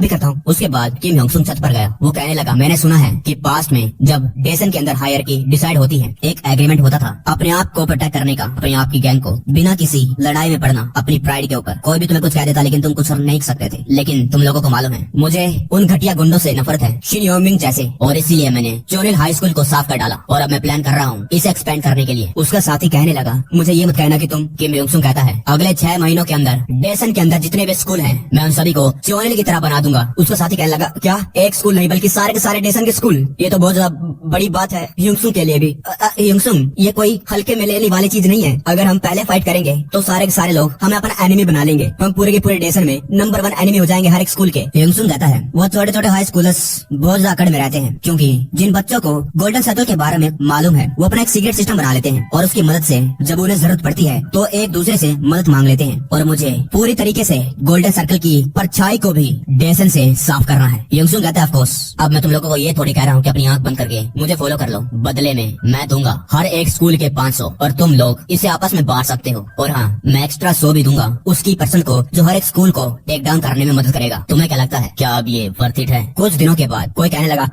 भी करता हूँ। उसके बाद किम योंग सुन छत पर गया। वो कहने लगा, मैंने सुना है कि पास्ट में जब डेसन के अंदर हायरार्की डिसाइड होती है, एक एग्रीमेंट होता था अपने आप को प्रोटेक्ट करने का, अपने आप की गैंग को, बिना किसी लड़ाई में पड़ना, अपनी प्राइड के ऊपर। कोई भी तुम्हें कुछ कह देता लेकिन तुम कुछ कर नहीं सकते थे। लेकिन तुम लोगों को मालूम है, मुझे उन घटिया गुंडों से नफरत है, शिन योमिंग जैसे, और इसीलिए मैंने चोनिल हाई स्कूल को साफ कर डाला और अब मैं प्लान कर रहा हूँ इसे एक्सपेंड करने के लिए। उसका साथी कहने लगा, मुझे ये मत कहना कि तुम, किम योंग सुन कहता है, अगले 6 महीनों के अंदर डेसन के अंदर जितने भी स्कूल हैं, मैं उन सभी को चोनिल की तरह बना दूंगा। उसका साथी कहने लगा, क्या एक स्कूल नहीं बल्कि सारे के सारे डेसन के स्कूल? ये तो बहुत ज्यादा बड़ी बात है युंगसुंग के लिए भी। युंगसुंग, ये कोई हल्के में लेने वाली चीज नहीं है। अगर हम पहले फाइट करेंगे तो सारे के सारे लोग हमें अपना एनिमी बना लेंगे। हम पूरे के पूरे डेसन में नंबर 1 एनिमी हो जाएंगे हर एक स्कूल के। युंगसुंग कहता है, वो छोटे छोटे हाई स्कूलर्स बहुत जाकड़ में रहते हैं, क्योंकि जिन बच्चों को गोल्डन सर्कल के बारे में मालूम है वो अपना एक सीक्रेट सिस्टम बना लेते हैं और उसकी मदद से जब उन्हें जरूरत पड़ती है तो एक दूसरे से मदद मांग लेते हैं। और मुझे पूरी तरीके से गोल्डन सर्कल की परछाई को भी डेसन से साफ करना है। युंगसुंग कहता है, ऑफ कोर्स, अब मैं तुम लोगों को ये थोड़ी कह रहा हूँ कि अपनी आंख बंद करके मुझे फॉलो कर लो। बदले में मैं दूंगा हर एक स्कूल के 500 और तुम लोग इसे आपस में बांट सकते हो। और हाँ, मैं एक्स्ट्रा 100 भी दूंगा उसकी पर्सन को जो हर एक स्कूल को टेक डाउन करने में मदद करेगा। तुम्हें क्या लगता है, क्या अब ये वर्थ इट है? कुछ दिनों के बाद कोई कहने लगा,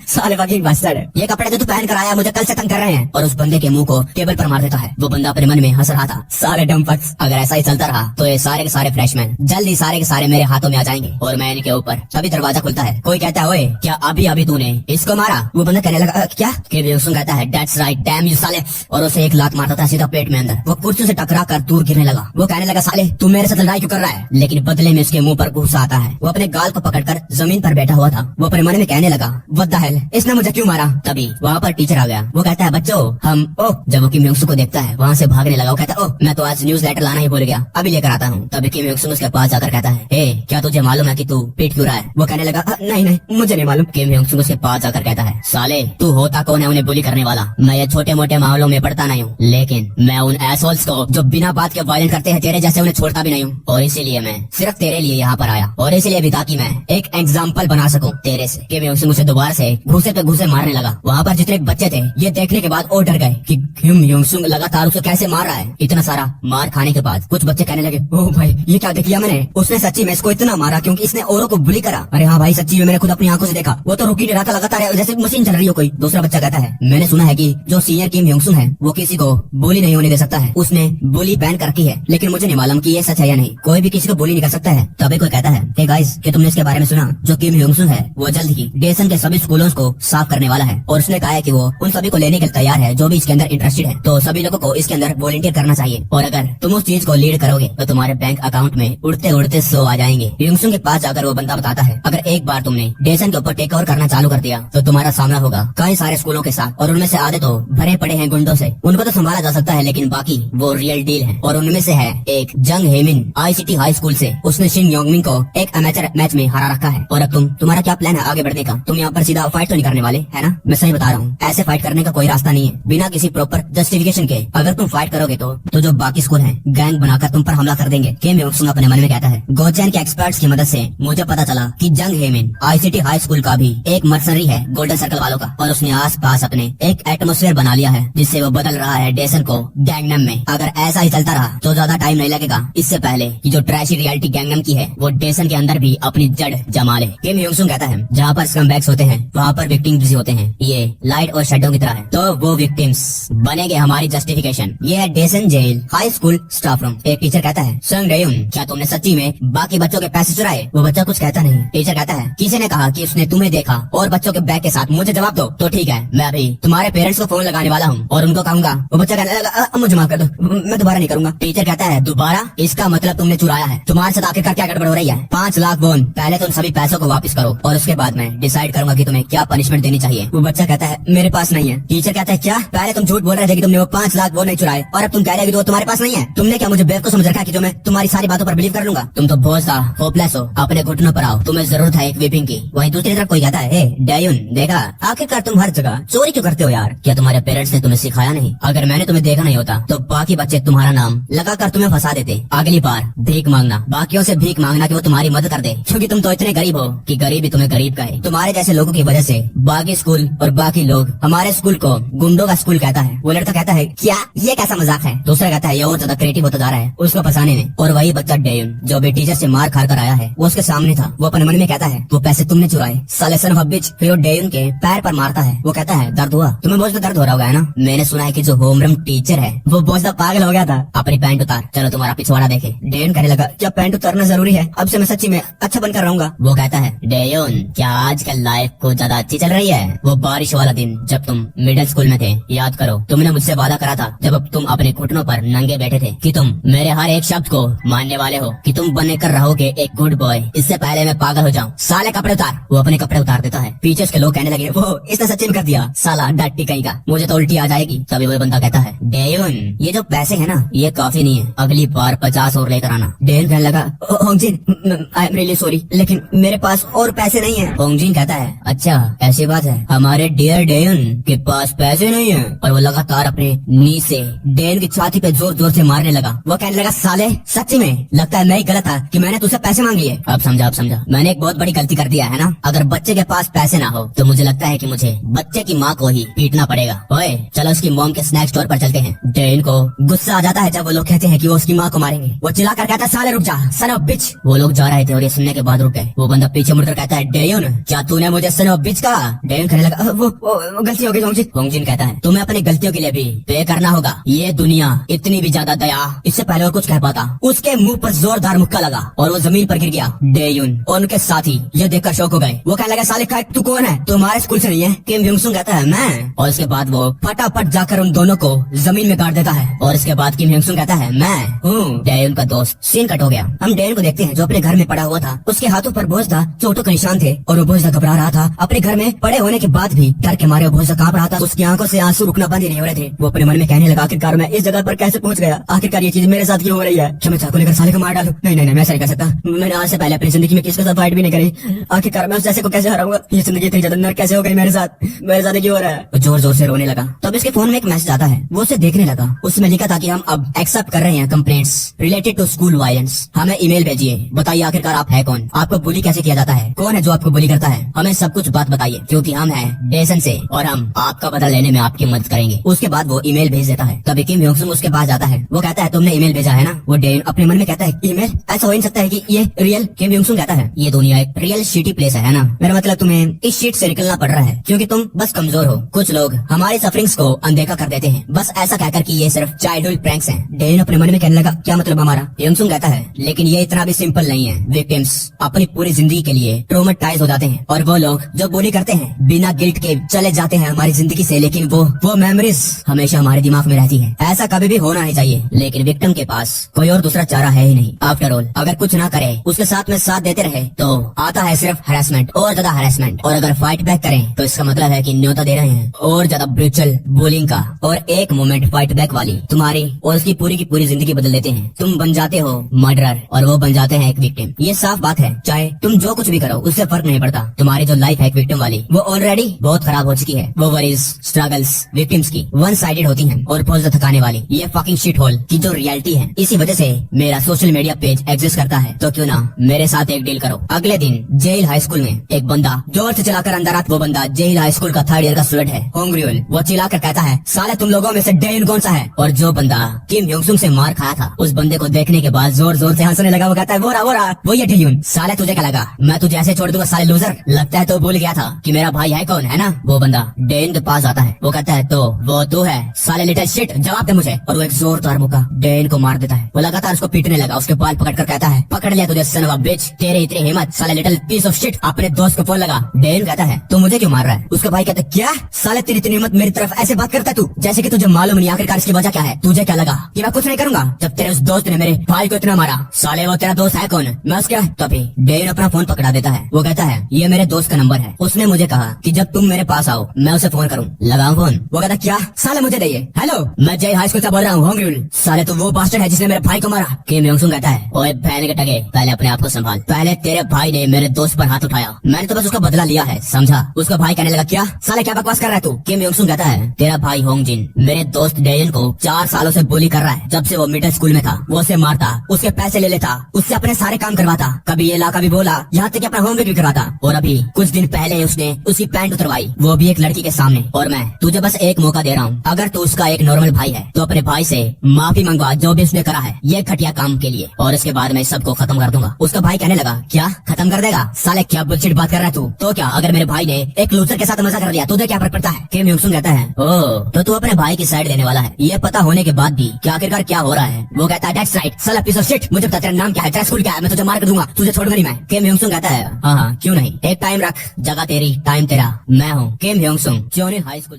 साले फकिंग बास्टर्ड, ये कपड़े जो तू पहन कर आया मुझे कल से तंग कर रहे हैं, और उस बंदे के मुंह को टेबल पर मार देता है। वो बंदा अपने मन में हंस रहा था, सारे डम्पक्स, अगर ऐसा ही चलता रहा तो ये सारे के सारे फ्रेशमैन जल्दी सारे के सारे मेरे हाथों में आ जाएंगे और मैं इनके ऊपर। तभी दरवाजा खुलता है। कोई कहता है, ओए क्या अभी अभी तूने इसको मारा? वो बंदा कहने लगा, क्या? किम योंग सुन कहता है, दैट्स राइट, डैम यू साले, और उसे एक लात मारता था सीधा पेट में अंदर। वो कुर्सी से टकरा कर दूर गिरने लगा। वो कहने लगा, साले तू मेरे साथ लड़ाई क्यों कर रहा है? लेकिन बदले में उसके मुंह पर गुस्सा आता है। वो अपने गाल को पकड़कर जमीन पर बैठा हुआ था। वो अपने मन में कहने लगा, व्हाट द हेल, इसने मुझे क्यों मारा? तभी वहाँ पर टीचर आ गया। वो कहता है, बच्चों हम, ओह, जब वो किम योंग सुन को देखता है वहाँ से भागने लगा। वो कहता है, ओह, मैं तो आज न्यूज लेटर लाना ही भूल गया, अभी लेकर आता हूँ। तभी किम योंग सुन उसके पास जाकर कहता है, हे, क्या तुझे मालूम है कि तू पीट क्यों रहा है? वो कहने लगा, नहीं नहीं मुझे नहीं मालूम। किम योंग सुन उसके पास जाकर कहता है, साले तू होता कौन है उन्हें बुली करने वाला? मैं ये छोटे मोटे मामलों में पड़ता नहीं हूँ, लेकिन मैं उन एसोल्स को जो बिना बात के वायलेंट करते हैं तेरे जैसे उन्हें छोड़ता भी नहीं हूँ। और इसीलिए मैं सिर्फ तेरे लिए यहाँ पर आया, और इसीलिए भी ताकि मैं एक एग्जाम्पल बना सकूँ तेरे से। किम योंग सुन उसे दोबारा से घूसे पे घूसे मारने लगा। वहाँ पर जितने बच्चे थे ये देखने के बाद और डर गए कि किम योंग सुन लगातार उसे कैसे मार रहा है। इतना सारा मार खाने के बाद कुछ बच्चे कहने लगे, ओह भाई ये क्या देख लिया मैंने, उसने सच्ची में इसको इतना मारा क्योंकि इसने औरों को बुली करा। अरे हाँ भाई, सच्ची में मैंने खुद अपनी आंखों से देखा, वो तो रुकी नहीं रहा था, लगातार जैसे मशीन चल रही हो कोई। दूसरा बच्चा कहता है, मैंने सुना है कि जो सीनियर किम योंग सुन है वो किसी को बुली नहीं होने दे सकता है, उसने बुली बैन कर रखी है, लेकिन मुझे नहीं मालूम कि ये सच है या नहीं। कोई भी किसी को बुली नहीं कर सकता है। तभी कोई कहता है, हे गाइस, कि तुमने इसके बारे में सुना? जो किम योंग सुन है वो जल्द ही डेसन के सभी स्कूलों को साफ करने वाला है, और उसने कहा है कि वो उन सभी को लेने के लिए तैयार है जो भी इसके अंदर इंटरेस्टेड है। तो सभी लोगों को इसके अंदर वॉलंटियर करना चाहिए, और अगर तुम उस चीज को लीड करोगे तो तुम्हारे बैंक अकाउंट में उड़ते उड़ते 100 आ जाएंगे। योंग सुन के पास जाकर वो बंदा बताता है, अगर एक बार तुमने डेसन के ऊपर टेक ओवर करना चालू कर दिया तो तुम्हारा सामना होगा कई सारे स्कूलों के साथ, और उनमें से आधे तो भरे पड़े हैं गुंडों से। उनको तो संभाला जा सकता है लेकिन बाकी वो रियल डील है। और उनमें से है एक जंग हेमिन आईसीटी हाई स्कूल से, उसने शिन योंगमिंग को एक अमेचर मैच में हरा रखा है। और अब तुम्हारा क्या प्लान है आगे बढ़ने का? तुम यहाँ पर सीधा फाइट तो नहीं करने वाले है ना? मैं सही बता रहा हूँ, ऐसे फाइट करने का कोई रास्ता नहीं है बिना किसी प्रॉपर जस्टिफिकेशन के। अगर तुम फाइट करोगे तो जो बाकी स्कूल हैं गैंग बनाकर तुम पर हमला कर देंगे। किम योंग सुन अपने मन में कहता है, गोचैन के एक्सपर्ट्स की मदद से मुझे पता चला कि जंग हेमिन आईसीटी हाई स्कूल का भी एक मर्सनरी है गोल्डन सर्कल वालों का, और उसने आस पास अपने एक एटमोस्फेयर बना लिया है जिससे वो बदल रहा है डेसन को गैंगनम में। अगर ऐसा ही चलता रहा तो ज्यादा टाइम नहीं लगेगा इससे पहले कि जो ट्रैशी रियलिटी गैंगनम की है वो डेसन के अंदर भी अपनी जड़ जमा ले। किम योंग सुन कहता है, जहाँ पर स्कमबैग्स होते हैं वहाँ पर विक्टिम्स भी होते हैं, ये लाइट और शैडो की तरह है, तो वो विक्टिम्स बनेंगे हमारी जस्टिफिकेशन। ये है डेसन जेल हाई स्कूल स्टाफ रूम। एक टीचर कहता है, संग डेयुन, क्या तुमने सच्ची में बाकी बच्चों के पैसे चुराए? वो बच्चा कुछ कहता नहीं। टीचर कहता है, किसी ने कहा कि उसने तुम्हें देखा और बच्चों के बैग के साथ, मुझे जवाब दो। तो ठीक है, मैं अभी तुम्हारे पेरेंट्स को फोन लगाने वाला हूँ और उनको कहूंगा। वो बच्चा कहने लगा, मुझे माफ कर दो, मैं दोबारा नहीं करूंगा। टीचर कहता है, दोबारा? इसका मतलब तुमने चुराया है। तुम्हारे साथ आखिरकार क्या गड़बड़ हो रही है? 5 लाख वॉन, पहले तुम सभी पैसों को वापस करो और उसके बाद मैं डिसाइड करूंगा कि तुम्हें क्या पनिशमेंट देनी चाहिए। वो बच्चा कहता है, मेरे पास नहीं है। टीचर कहता है, क्या? पहले तुम झूठ बोल रहे थे कि तुमने वो 5 लाख वॉन नहीं चुराए, और अब तुम कह रहे हो कि वो तुम्हारे पास नहीं है। तुमने क्या मुझे बेवकूफ समझ रखा है कि जो मैं तुम्हारी सारी बातों पर बिलीव कर लूंगा? तुम तो बहुत सा होपलेस हो, अपने घुटनों पर आओ, तुम्हें जरूरत है एक विपिंग की। वहीं दूसरी तरफ कोई कहता है, डेयुन, देखा आखिरकार तुम हर जगह चोरी क्यों करते हो यार? क्या तुम्हारे पेरेंट्स ने तुम्हें सिखाया नहीं? अगर मैंने तुम्हें देखा नहीं होता तो बाकी बच्चे तुम्हारा नाम लगाकर तुम्हें फंसा देते। अगली बार भीख मांगना, बाकियों से भीख मांगना कि वो तुम्हारी मदद कर दे, क्योंकि तुम तो इतने गरीब हो कि गरीब ही तुम्हें गरीब कहे। तुम्हारे जैसे लोगों की वजह से बाकी स्कूल और बाकी लोग हमारे स्कूल को गुंडों का स्कूल कहता है। वो लड़का कहता है, क्या ये कैसा मजाक है? दूसरा कहता है, ये और ज्यादा क्रिएटिव होता जा रहा है उसको फंसाने में। और वही बच्चा डेयुन जो भी टीचर से मार खा कर आया है वो उसके सामने नहीं था। वो अपने मन में कहता है वो पैसे तुमने चुराए, साले सन ऑफ बिच। फिर वो डेयुन के पैर पर मारता है। वो कहता है दर्द हुआ? तुम्हें बहुत दर्द हो रहा होगा है ना? मैंने सुना है कि जो होमरूम टीचर है वो बहुत पागल हो गया था। अपनी पैंट उतार, चलो तुम्हारा पिछवाड़ा देखे। डेयुन कहने लगा क्या पैंट उतारना जरूरी है? अब से मैं सच्ची में अच्छा बनकर रहूंगा। वो कहता है डेयुन क्या आजकल लाइफ को ज्यादा अच्छी चल रही है? वो बारिश वाला दिन जब तुम मिडिल स्कूल में थे, याद करो तुमने मुझसे वादा करा था जब अब तुम अपने घुटनों पर नंगे बैठे थे कि तुम मेरे हर एक शब्द को मानने वाले हो, कि तुम बनने कर रहोगे एक गुड बॉय। इससे पहले मैं पागल हो जाऊं। साले कपड़े उतार। वो अपने कपड़े उतार देता है। पीछे उसके लोग कहने लगे वो इसने सच्ची में कर दिया, साला डट्टी कहीं का, मुझे तो उल्टी आ जाएगी। तभी वो बंदा कहता है डेयुन ये जो पैसे है ना ये काफी नहीं है, अगली बार 50 और लेकर आना। डेयुन कहने लगा होंगजिन आई एम रियली सॉरी लेकिन मेरे पास और पैसे नहीं है। होंगजिन कहता है अच्छा ऐसी बात है, हमारे डियर डेयुन के पास पैसे नहीं है। और वो लगातार अपने नी से डेयुन की छाती पे जोर जोर से मारने लगा। वो कहने लगा साले सच्ची में लगता है मैं ही गलत था कि मैंने तुझसे पैसे मांग लिए। अब समझा मैंने एक बहुत बड़ी गलती कर दिया है ना। अगर बच्चे के पास पैसे ना हो तो मुझे लगता है कि मुझे बच्चे की माँ को ही पीटना पड़ेगा। ओए चलो उसकी मॉम के स्नैक स्टोर पर चलते हैं। डेयुन को गुस्सा आ जाता है जब वो लोग कहते हैं कि वो उसकी माँ को मारेंगे। वो चिल्लाकर कहता है साले रुक जा, सन ऑफ बिच। वो लोग जा रहे थे और ये सुनने के बाद रुक गए। वो बंदा पीछे मुड़कर कहता है डेयुन क्या तूने मुझे सन ऑफ बिच कहा? डेयुन कहने लगा वो गलती हो गई होंगजिन। होंगजिन कहता है तुम्हें अपनी गलतियों के लिए भी पे करना होगा। ये दुनिया इतनी भी ज्यादा दया। इससे पहले वो कुछ कह पाता उसके मुंह पर जोरदार मुक्का लगा और वो जमीन पर गिर गया। डेयुन और उनके साथी ये देखकर शौक हो गए। वो कहने लगा साले का तू कौन है? तुम्हारे स्कूल से नहीं है? किम ह्यूंगसुंग कहता है मैं। और इसके बाद वो फटाफट जाकर उन दोनों को जमीन में गाड़ देता है। और इसके बाद किम ह्यूंगसुंग कहता है मैं हूँ डेयुन का दोस्त। सीन कट हो गया। हम डेयुन को देखते हैं जो अपने घर में पड़ा हुआ था। उसके हाथों पर बहुत सा चोटों के निशान थे और वो बहुत सा घबरा रहा था। अपने घर में पड़े होने के बाद भी डर के मारे वो बहुत सा कांप रहा था। उसकी आंखों से आंसू रुकना बंद ही नहीं हो रहे थे। वो अपने मन में कहने लगा आखिरकार मैं इस जगह पर कैसे पहुंच गया? आखिरकार ये चीज मेरे साथ क्यों हो रही है? क्या मैं चाकू लेकर साले को मार डालूं? नहीं मैं ऐसा नहीं कर सकता। मैंने आज से पहले अपनी जिंदगी में किसी के साथ फाइट भी नहीं करी। आखिरकार मैं उस जैसे को कैसे हराऊंगा? ये जिंदगी इतनी ज्यादा नर्क कैसे हो गई मेरे साथ क्यों हो रहा है? वो जोर जोर से रोने लगा। तब इसके फोन में एक मैसेज आता है। वो उसे देखने लगा। उसमें लिखा था कि हम अब एक्सेप्ट कर रहे हैं complaints related to school violence. हमें ईमेल भेजिए, बताइए आखिरकार आप है कौन? आपको बुली कैसे किया जाता है? कौन है जो आपको बुली करता है? हमें सब कुछ बात बताइए क्योंकि हम हैं डेसन से और हम आपका बदला लेने में आपकी मदद करेंगे। उसके बाद वो ईमेल भेज देता है। तभी किम ह्यूंगसुंग उसके पास जाता है। वो कहता है तुमने ईमेल भेजा है ना? वो डेयुन अपने मन में कहता है ईमेल? ऐसा हो नहीं सकता है कि ये रियल। किम ह्यूंगसुंग कहता है ये दुनिया एक रियल शिटी प्लेस है ना? मेरा मतलब तुम्हें इस शीट से निकलना पड़ रहा है क्योंकि तुम बस कमजोर हो। कुछ लोग हमारी सफरिंग्स को अनदेखा कर देते हैं बस ऐसा कहकर कि ये सिर्फ चाइल्डहुड प्रैंक्स हैं। डेयुन अपने मन में कहने लगा क्या मतलब हमारा? ह्यूंगसुंग कहता है लेकिन ये इतना भी सिंपल नहीं है। विक्टिम्स अपनी पूरी जिंदगी के लिए ट्रॉमेटाइज हो जाते हैं और वो लोग जो बुली करते हैं बिना गिल्ट के चले जाते हैं हमारी जिंदगी से, लेकिन वो मेमोरीज हमेशा हमारे दिमाग में रहती है। ऐसा कभी भी होना नहीं चाहिए लेकिन विक्टिम के पास कोई और दूसरा चारा है ही नहीं। आफ्टर ऑल अगर कुछ ना करे उसके साथ में साथ देते रहे तो आता है सिर्फ हैरेसमेंट और ज्यादा हैरेसमेंट। और अगर फाइट बैक करें तो इसका मतलब है कि न्योता दे रहे हैं और ज्यादा ब्रूटल बुलिंग का। और एक मोमेंट फाइट बैक वाली तुम्हारी और उसकी पूरी की पूरी जिंदगी बदल देते हैं। तुम बन जाते हो मर्डरर और वो बन जाते हैं एक विक्टिम। ये साफ बात है, चाहे तुम जो कुछ भी करो उससे फर्क नहीं पड़ता। तुम्हारी जो लाइफ है एक विक्टिम वाली वो ऑलरेडी बहुत खराब हो चुकी है। वो वरीज स्ट्रगल्स विक्टिम्स की वन साइडेड होती हैं और बहुत ज्यादा थकाने वाली। ये फकिंग शिट होल की जो रियलिटी है। इसी वजह से मेरा सोशल मीडिया पेज एग्जिस्ट करता है। तो क्यों ना मेरे साथ एक डील करो। अगले दिन जेल हाई स्कूल में एक बंदा जोर से चलाकर अंदर आता। वो बंदा जेल हाई स्कूल का 3rd ईयर का स्टूडेंट है होंगर्यूल। वो चिल्लाकर कहता है साले तुम लोगों में से डेयुन कौन सा है? और जो बंदा किम ह्यूंगसुंग से मार खाया था उस बंदे को देखने के बाद जोर जोर से हंसने लगा। वो कहता है वो रहा वो ये डेयुन। साले तुझे क्या लगा मैं तुझे ऐसे छोड़ दूंगा साले लूजर? लगता है तो भूल गया था कि मेरा भाई है कौन, है ना? वो बंदा डेयुन के पास आता है। वो कहता है तो वो तू है साले लिटिल शिट, जवाब दे मुझे। और वो एक जोरदार मुक्का डेयुन को मार देता है। वो लगातार उसको पीटने लगा। उसके बाल पकड़कर कहता है पकड़ लिया तुझे सन ऑफ अ बिच, तेरे इतनी हिम्मत साले लिटिल पीस ऑफ शिट। अपने दोस्त को फोन लगा। डेयुन कहता है तू मुझे क्यों मार रहा है? उसका भाई कहता है क्या साले तेरी इतनी हिम्मत, मेरी तरफ ऐसे बात करता है तू जैसे कि तुझे मालूम नहीं आखिरकार इसकी वजह क्या है। तुझे क्या लगा कि मैं कुछ नहीं करूंगा जब तेरे उस दोस्त ने मेरे भाई को इतना मारा? साले वो तेरा दोस्त है कौन? मैं उसका। तभी डेयुन अपना फोन पकड़ा देता है। वो कहता है ये मेरे दोस्त का नंबर है, उसने मुझे कहा कि जब तुम मेरे पास आओ मैं उसे फोन करूं। लगाऊं फोन? वो कहता क्या साले मुझे दे। हेलो मैं जय हाई स्कूल से बोल रहा हूँ होंगर्यूल। साले तो वो बास्टर्ड है जिसने मेरे भाई को मारा। किम ह्यूंगसुंग कहता है ओए बहन के टगे पहले अपने आप को संभाल। पहले तेरे भाई ने मेरे दोस्त पर हाथ उठाया, मैंने तो बस उसका बदला लिया है, समझा? उसका भाई कहने लगा क्या साले क्या बकवास कर रहा है तू? किम ह्यूंगसुंग कहता है तेरा भाई होंगजिन मेरे दोस्त डेयुन को 4 सालों से बुली कर रहा है। जब से वो मिडिल स्कूल में था वो उसे मारता, उसके पैसे ले लेता, उससे अपने सारे काम करवाता, कभी ये ला कभी बोला, यहाँ तक कि अपना होमवर्क भी करवाता। और अभी कुछ दिन पहले उसने उसकी पैंट उतरवाई, वो भी एक लड़की के सामने। और मैं तुझे बस एक मौका दे रहा हूँ, अगर तू उसका एक नॉर्मल भाई है तो अपने भाई से माफी मंगवा जो भी उसने करा है ये घटिया काम के लिए, और इसके बाद मैं सबको खत्म कर दूंगा। उसका भाई कहने लगा, क्या खत्म कर देगा? साले क्या बुलशिट बात कर रहा है तू? तो क्या अगर मेरे भाई ने एक लूजर के साथ मजा कर लिया तुझे क्या फर्क पड़ता है? किम ह्योंग सुन कहता है, ओह तो तू अपने भाई की साइड लेने वाला है। ये पता होने के बाद भी कि आखिरकार क्या हो रहा है। वो कहता है दैट्स राइट, साला पीस ऑफ शिट, मुझे पता तेरा नाम क्या है, तेरा स्कूल क्या है, मैं तुझे मार कर दूंगा, तुझे छोड़ूंगा नहीं मैं। किम ह्योंग सुन कहता है, हाँ हाँ क्यों नहीं, एक टाइम रख, जगह तेरी टाइम तेरा, मैं हूँ किम ह्योंग सुन, च्योनिन हाई स्कूल।